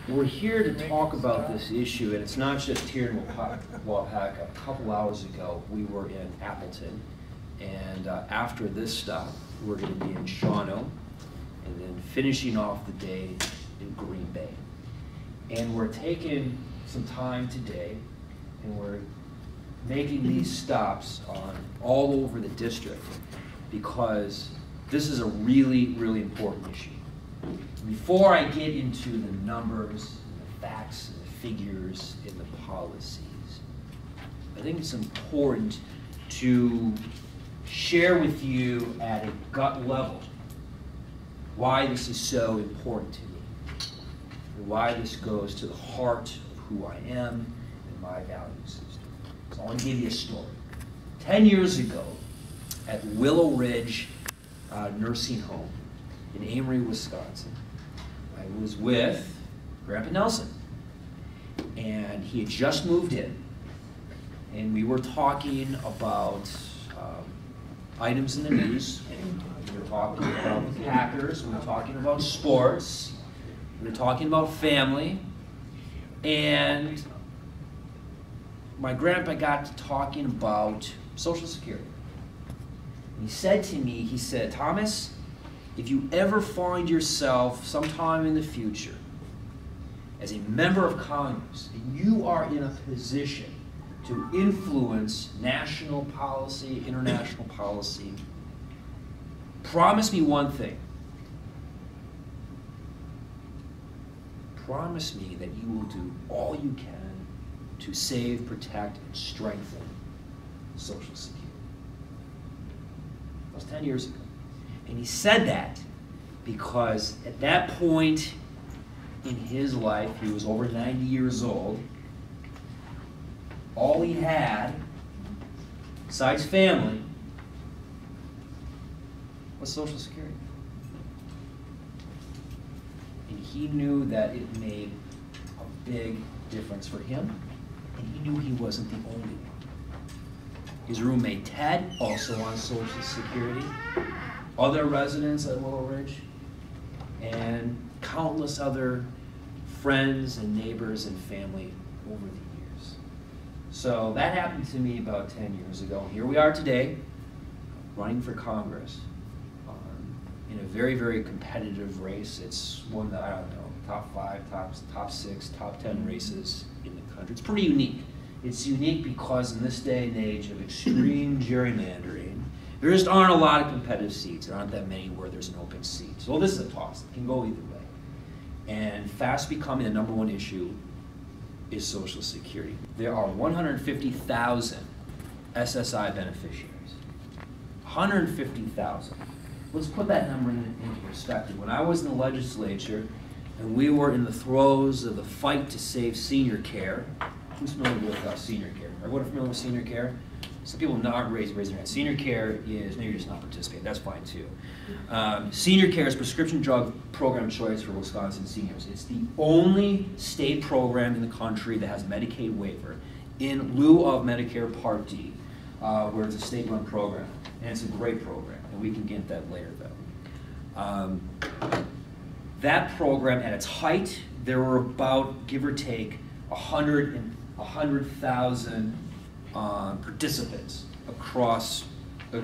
We're here to talk about this issue, and it's not just here in Waupaca. A couple hours ago, we were in Appleton, and after this stop, we're going to be in Shawano, and then finishing off the day in Green Bay. And we're taking some time today, and we're making these stops on all over the district because this is a really, really important issue. Before I get into the numbers, and the facts, and the figures, and the policies, I think it's important to share with you at a gut level why this is so important to me, and why this goes to the heart of who I am and my value system. So I want to give you a story. 10 years ago, at Willow Ridge Nursing Home in Amory, Wisconsin, I was with Grandpa Nelson, and he had just moved in, and we were talking about items in the news. We were talking about the Packers, we were talking about sports, we were talking about family, and my grandpa got to talking about Social Security. And he said to me, he said, "Thomas, if you ever find yourself sometime in the future as a member of Congress and you are in a position to influence national policy, international policy, promise me one thing. Promise me that you will do all you can to save, protect, and strengthen Social Security." That was 10 years ago. And he said that because at that point in his life, he was over 90 years old. All he had, besides family, was Social Security. And he knew that it made a big difference for him, and he knew he wasn't the only one. His roommate Ted, also on Social Security, other residents at Willow Ridge, and countless other friends and neighbors and family over the years. So that happened to me about 10 years ago. Here we are today, running for Congress in a very, very competitive race. It's one that, I don't know, top 5, top 6, top 10 races in the country. It's pretty unique. It's unique because in this day and age of extreme gerrymandering, there just aren't a lot of competitive seats. There aren't that many where there's an open seat. So this is a toss. It can go either way. And fast becoming the #1 issue is Social Security. There are 150,000 SSI beneficiaries. 150,000. Let's put that number into perspective. When I was in the legislature and we were in the throes of the fight to save senior care, who's familiar with senior care? Everyone familiar with senior care? Some people aren't raising their hand. Senior care is, maybe you're just not participating, that's fine too. Senior care is prescription drug program choice for Wisconsin seniors. It's the only state program in the country that has Medicaid waiver in lieu of Medicare Part D, where it's a state-run program. And it's a great program, and we can get that later though. That program, at its height, there were about, give or take, 100,000 participants across the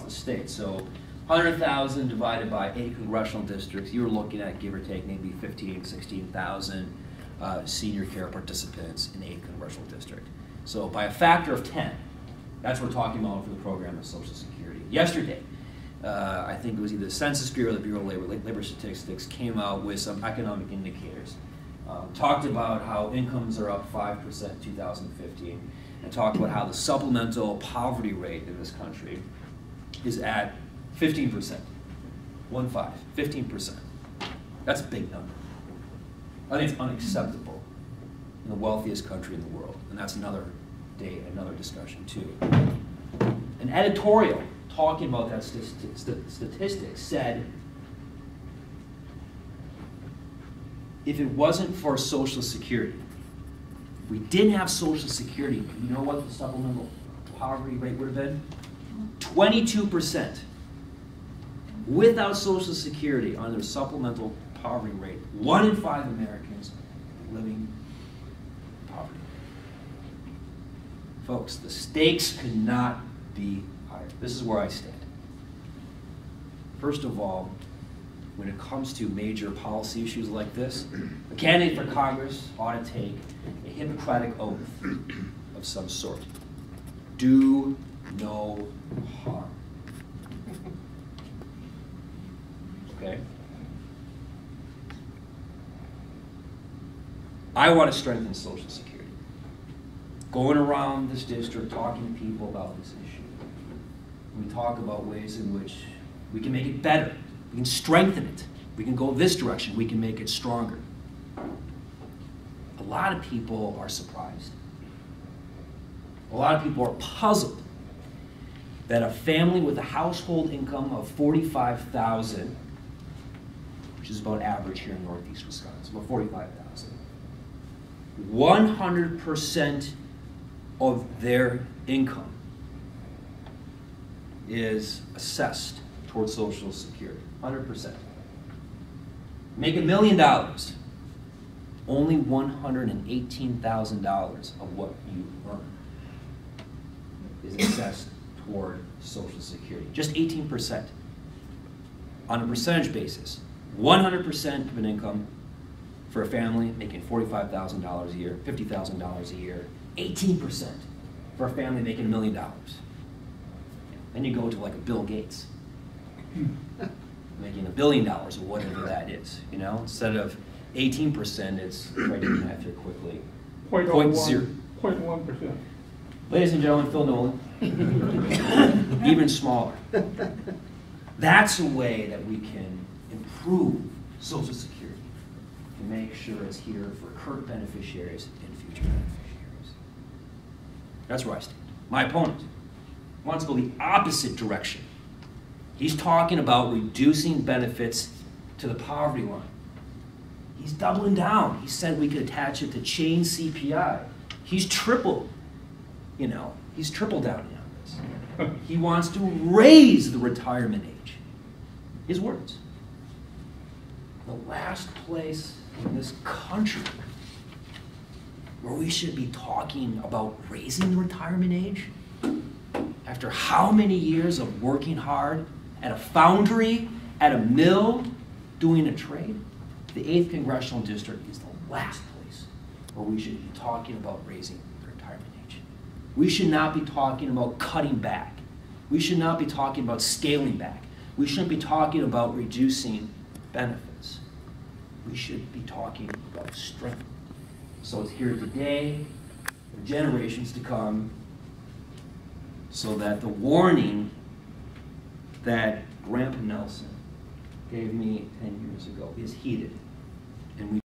state. So 100,000 divided by 8 congressional districts, you were looking at, give or take, maybe 15,000, 16,000 senior care participants in 8 congressional districts. So by a factor of 10, that's what we're talking about for the program of Social Security. Yesterday, I think it was either the Census Bureau or the Bureau of Labor Statistics came out with some economic indicators. Talked about how incomes are up 5% in 2015, and talked about how the supplemental poverty rate in this country is at 15%. 15%. That's a big number. I think it's unacceptable in the wealthiest country in the world, and that's another day, another discussion too. An editorial talking about that statistic said, if it wasn't for Social Security, if we didn't have Social Security, you know what the supplemental poverty rate would have been? 22%. Without Social Security, under supplemental poverty rate. 1 in 5 Americans living in poverty. Folks, the stakes could not be higher. This is where I stand. First of all, when it comes to major policy issues like this, a candidate for Congress ought to take a Hippocratic oath of some sort. Do no harm. Okay? I want to strengthen Social Security. Going around this district talking to people about this issue. We talk about ways in which we can make it better. We can strengthen it. We can go this direction. We can make it stronger. A lot of people are surprised. A lot of people are puzzled that a family with a household income of $45,000, which is about average here in Northeast Wisconsin, about $45,000, 100% of their income is assessed towards Social Security. 100%. Make $1 million. Only $118,000 of what you earn is assessed toward Social Security. Just 18%. On a percentage basis, 100% of an income for a family making $45,000 a year, $50,000 a year, 18% for a family making $1 million. Then you go to like a Bill Gates, making $1 billion or whatever that is. You know, instead of 18%, it's try to do the math here quickly. 0.1%. Ladies and gentlemen, Phil Nolan. Even smaller. That's a way that we can improve Social Security to make sure it's here for current beneficiaries and future beneficiaries. That's where I stand. My opponent wants to go the opposite direction. He's talking about reducing benefits to the poverty line. He's doubling down. He said we could attach it to chain CPI. He's tripled down on this. He wants to raise the retirement age. His words. The last place in this country where we should be talking about raising the retirement age, after how many years of working hard at a foundry, at a mill, doing a trade, the 8th Congressional District is the last place where we should be talking about raising the retirement age. We should not be talking about cutting back. We should not be talking about scaling back. We shouldn't be talking about reducing benefits. We should be talking about strength. So it's here today, for generations to come, so that the warning that Grandpa Nelson gave me 10 years ago is heeded. And we